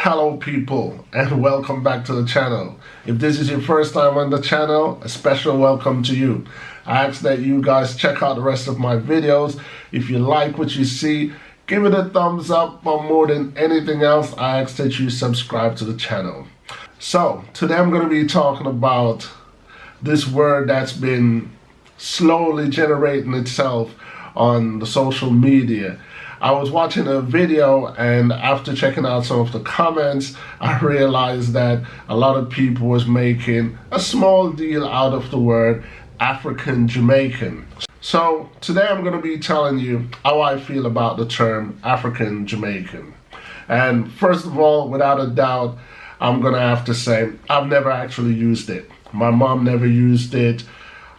Hello people, and welcome back to the channel. If this is your first time on the channel, a special welcome to you. I ask that you guys check out the rest of my videos. If you like what you see, give it a thumbs up, but more than anything else, I ask that you subscribe to the channel. So, today I'm going to be talking about this word that's been slowly generating itself on the social media. I was watching a video, and after checking out some of the comments, I realized that a lot of people was making a small deal out of the word African-Jamaican. So today I'm going to be telling you how I feel about the term African-Jamaican. And first of all, without a doubt, I'm going to have to say I've never actually used it. My mom never used it.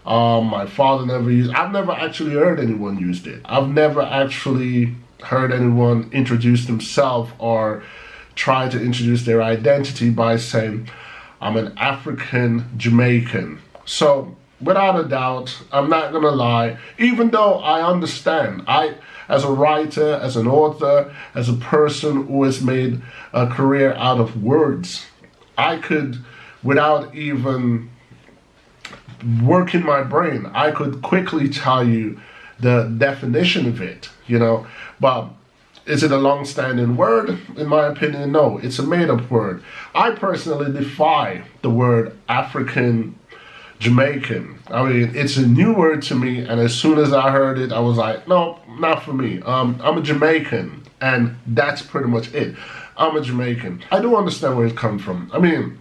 My father never used it. I've never actually heard anyone use it. I've never actually heard anyone introduce themselves or try to introduce their identity by saying, I'm an African-Jamaican. So, without a doubt, I'm not gonna lie, even though I understand, as a writer, as an author, as a person who has made a career out of words, I could, without even working my brain, I could quickly tell you the definition of it, but is it a long-standing word? In my opinion, no, it's a made-up word. I personally defy the word African-Jamaican. I mean, it's a new word to me, and as soon as I heard it, I was like, no, not for me. I'm a Jamaican, and that's pretty much it. I'm a Jamaican. I do understand where it comes from. I mean,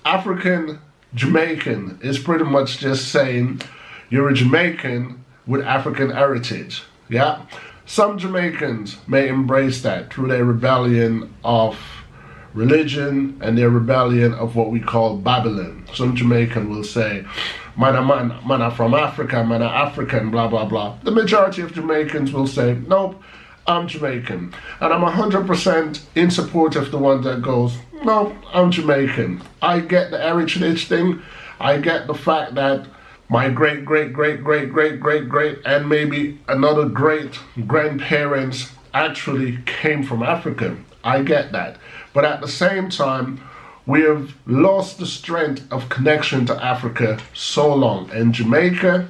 African-Jamaican is pretty much just saying you're a Jamaican with African heritage, yeah? Some Jamaicans may embrace that through their rebellion of religion and their rebellion of what we call Babylon. Some Jamaican will say, man are from Africa, man are African, blah, blah, blah. The majority of Jamaicans will say, nope, I'm Jamaican. And I'm 100% in support of the one that goes, no, I'm Jamaican. I get the heritage thing. I get the fact that my great, and maybe another great grandparents actually came from Africa. I get that. But at the same time, we have lost the strength of connection to Africa so long. And Jamaica,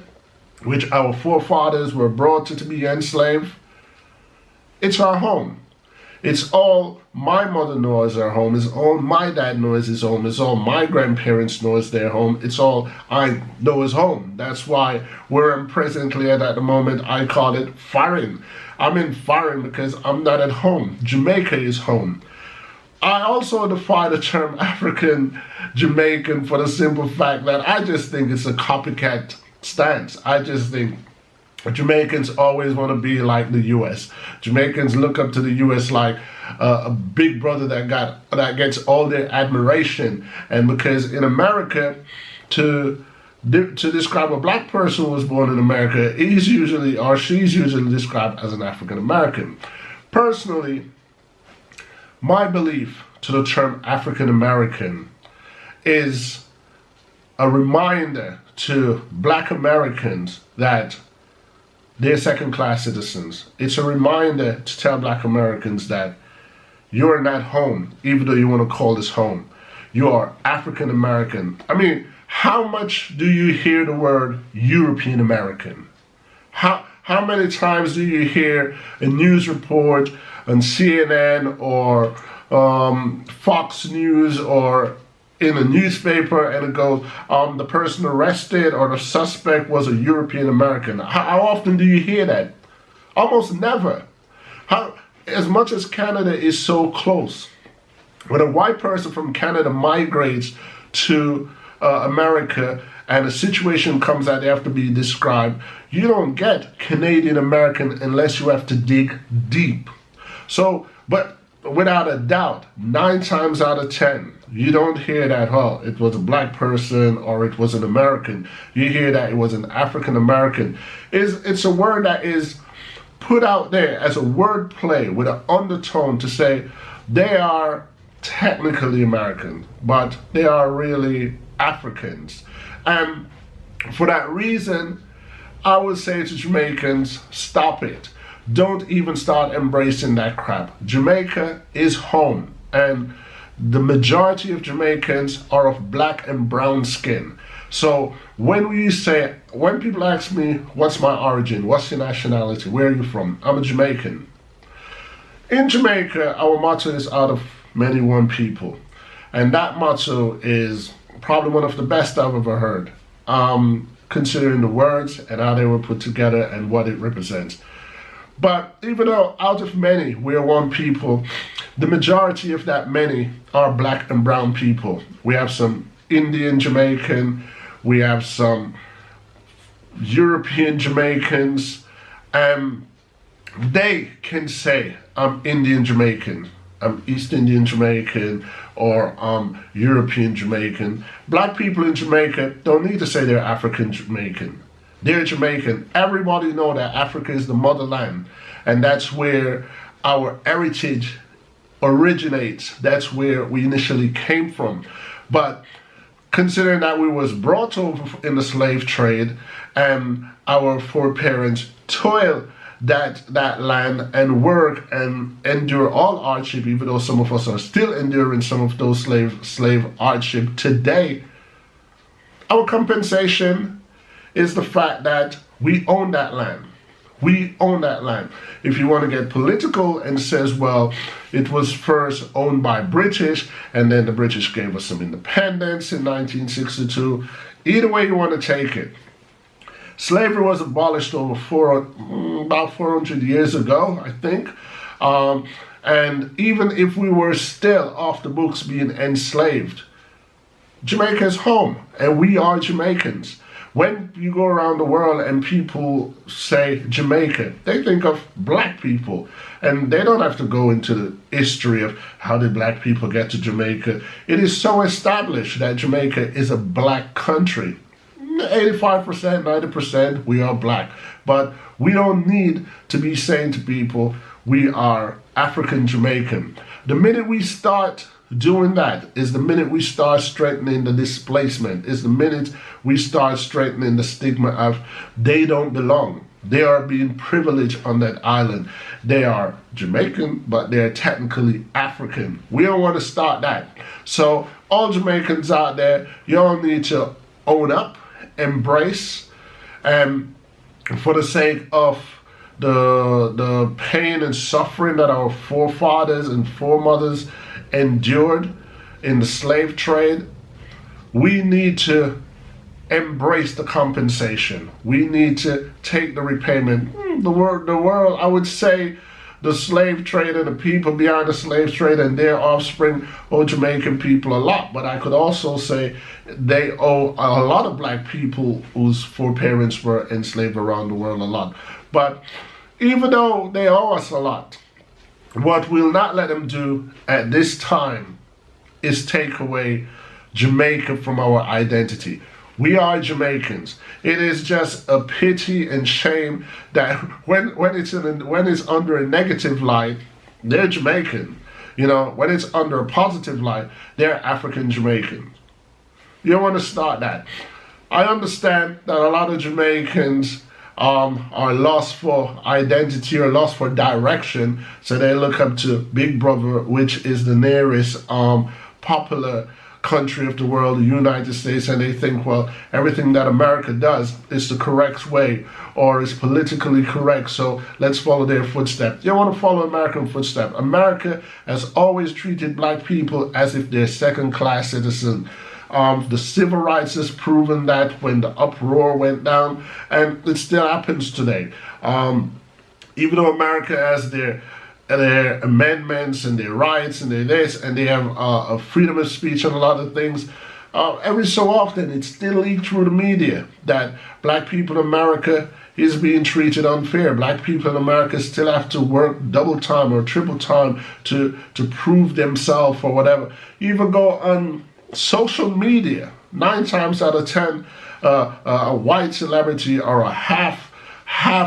which our forefathers were brought to be enslaved, it's our home. It's all my mother knows our home, it's all my dad knows his home, it's all my grandparents knows their home, it's all I know is home. That's why where I'm presently at the moment, I call it foreign. I'm in foreign because I'm not at home. Jamaica is home. I also defy the term African-Jamaican for the simple fact that I just think it's a copycat stance. I just think Jamaicans always want to be like the U.S. Jamaicans look up to the U.S. like a big brother that gets all their admiration. And because in America, to describe a black person who was born in America, he's usually or she's usually described as an African American. Personally, my belief to the term African American is a reminder to black Americans that they're second-class citizens. It's a reminder to tell black Americans that you're not home, even though you want to call this home. You are African American. I mean, how much do you hear the word European American? How many times do you hear a news report on CNN or Fox News or in a newspaper and it goes, the person arrested or the suspect was a European American? How often do you hear that? Almost never. As much as Canada is so close, when a white person from Canada migrates to America and a situation comes that they have to be described, you don't get Canadian American unless you have to dig deep. So, but without a doubt, 9 times out of 10, you don't hear that, oh, it was a black person or it was an American. You hear that it was an African American. It's a word that is put out there as a word play with an undertone to say they are technically American, but they are really Africans. And for that reason, I would say to Jamaicans, stop it. Don't even start embracing that crap. Jamaica is home. And the majority of Jamaicans are of black and brown skin. So when people ask me, what's my origin, what's your nationality, where are you from? I'm a Jamaican. In Jamaica, our motto is out of many one people. And that motto is probably one of the best I've ever heard, considering the words and how they were put together and what it represents. But even though out of many we're one people, the majority of that many are black and brown people. We have some Indian Jamaican, we have some European Jamaicans, and they can say, I'm Indian Jamaican, I'm East Indian Jamaican, or I'm European Jamaican. Black people in Jamaica don't need to say they're African Jamaican. They're Jamaican. Everybody know that Africa is the motherland, and that's where our heritage originates. That's where we initially came from. But considering that we was brought over in the slave trade, and our foreparents toiled that land and work and endure all hardship, even though some of us are still enduring some of those slave hardship today, our compensation is the fact that we own that land. We own that land. If you want to get political and says, well, it was first owned by British and then the British gave us some independence in 1962. Either way you want to take it. Slavery was abolished about 400 years ago, I think. And even if we were still off the books being enslaved, Jamaica is home and we are Jamaicans. When you go around the world and people say Jamaica, they think of black people, and they don't have to go into the history of how did black people get to Jamaica. It is so established that Jamaica is a black country. 85%, 90% we are black, but we don't need to be saying to people we are African Jamaican. The minute we start doing that is the minute we start strengthening the displacement, is the minute we start strengthening the stigma of they don't belong. They are being privileged on that island. They are Jamaican, but they're technically African. We don't want to start that. So all Jamaicans out there, you all need to own up, embrace, and for the sake of the pain and suffering that our forefathers and foremothers endured in the slave trade, we need to embrace the compensation. We need to take the repayment. The world, I would say, the slave trade and the people behind the slave trade and their offspring owe Jamaican people a lot. But I could also say they owe a lot of black people whose foreparents were enslaved around the world a lot. But even though they owe us a lot, what we'll not let them do at this time is take away Jamaica from our identity. We are Jamaicans. It is just a pity and shame that when it's under a negative light, they're Jamaican. You know, when it's under a positive light, they're African Jamaicans. You don't want to start that. I understand that a lot of Jamaicans are lost for identity or lost for direction, so they look up to Big Brother, which is the nearest popular country of the world, the United States, and they think, well, everything that America does is the correct way or is politically correct, so let's follow their footsteps. You don't want to follow American footsteps. America has always treated black people as if they're second-class citizens. The civil rights has proven that when the uproar went down, and it still happens today. Even though America has their amendments and their rights and their this, and they have a freedom of speech on a lot of things, every so often it's still leaked through the media that black people in America is being treated unfair. Black people in America still have to work double time or triple time to prove themselves or whatever. You even go on social media, 9 times out of 10, a white celebrity or a half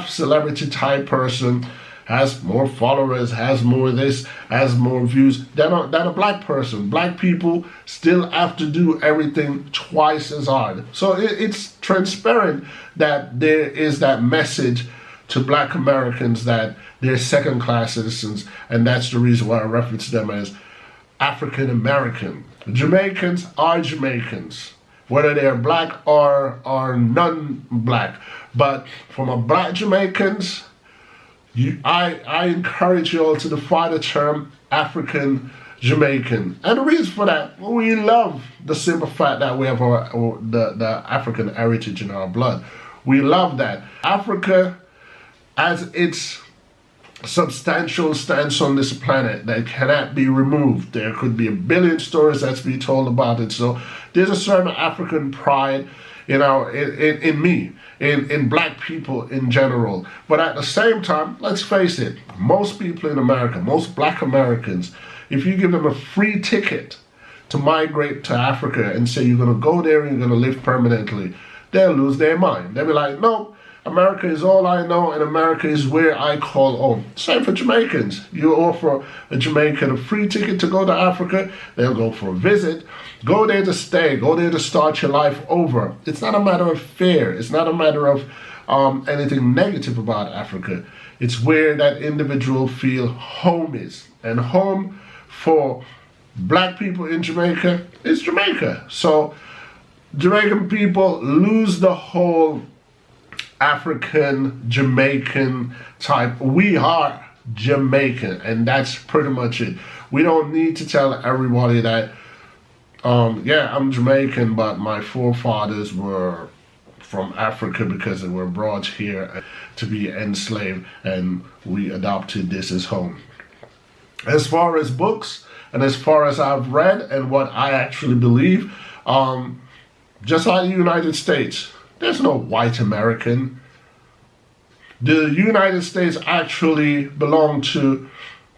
celebrity type person has more followers, has more this, has more views than a black person. Black people still have to do everything twice as hard. So it's transparent that there is that message to black Americans that they're second-class citizens, and that's the reason why I reference them as African-American. Jamaicans are Jamaicans, whether they are black or non-black. But from a black Jamaicans, I encourage you all to define the term African-Jamaican. And the reason for that, we love the simple fact that we have the African heritage in our blood. We love that. Africa, as its substantial stance on this planet that cannot be removed. There could be a billion stories that's be told about it. So there's a certain African pride, you know, in me, in black people in general. But at the same time, let's face it, most people in America, most black Americans, if you give them a free ticket to migrate to Africa and say you're going to go there and you're going to live permanently, they'll lose their mind. They'll be like, no, America is all I know, and America is where I call home. Same for Jamaicans. You offer a Jamaican a free ticket to go to Africa, they'll go for a visit. Go there to stay. Go there to start your life over. It's not a matter of fear. It's not a matter of anything negative about Africa. It's where that individual feel home is. And home for black people in Jamaica is Jamaica. So Jamaican people lose the whole African Jamaican type. We are Jamaican, and that's pretty much it. We don't need to tell everybody that yeah, I'm Jamaican, but my forefathers were from Africa because they were brought here to be enslaved, and we adopted this as home. As far as books, and as far as I've read and what I actually believe, just like the United States, there's no white American. The United States actually belong to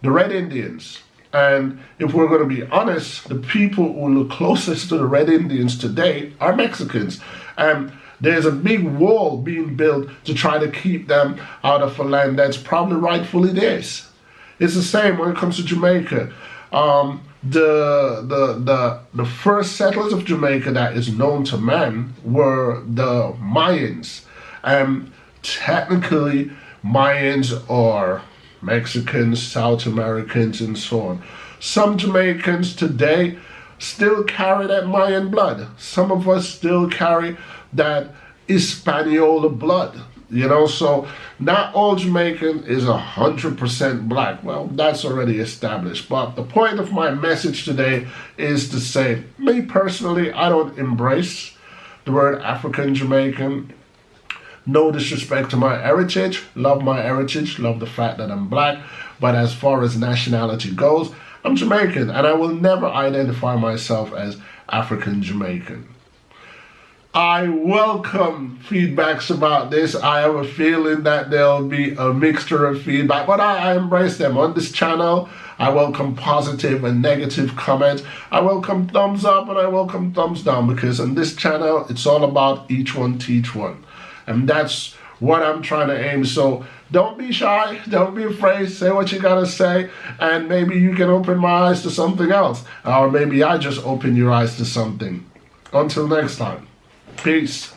the Red Indians. And if we're going to be honest, the people who look closest to the Red Indians today are Mexicans. And there's a big wall being built to try to keep them out of a land that's probably rightfully theirs. It's the same when it comes to Jamaica. The first settlers of Jamaica that is known to man were the Mayans. And technically, Mayans are Mexicans, South Americans, and so on. Some Jamaicans today still carry that Mayan blood. Some of us still carry that Hispaniola blood. You know, so not all Jamaican is 100% black. Well, that's already established. But the point of my message today is to say, me personally, I don't embrace the word African Jamaican. No disrespect to my heritage. Love my heritage. Love the fact that I'm black. But as far as nationality goes, I'm Jamaican. And I will never identify myself as African Jamaican. I welcome feedbacks about this. I have a feeling that there'll be a mixture of feedback, but I embrace them. On this channel, I welcome positive and negative comments. I welcome thumbs up and I welcome thumbs down, because on this channel, it's all about each one teach one. And that's what I'm trying to aim. So don't be shy, don't be afraid, say what you gotta say, and maybe you can open my eyes to something else. Or maybe I just open your eyes to something. Until next time. Peace.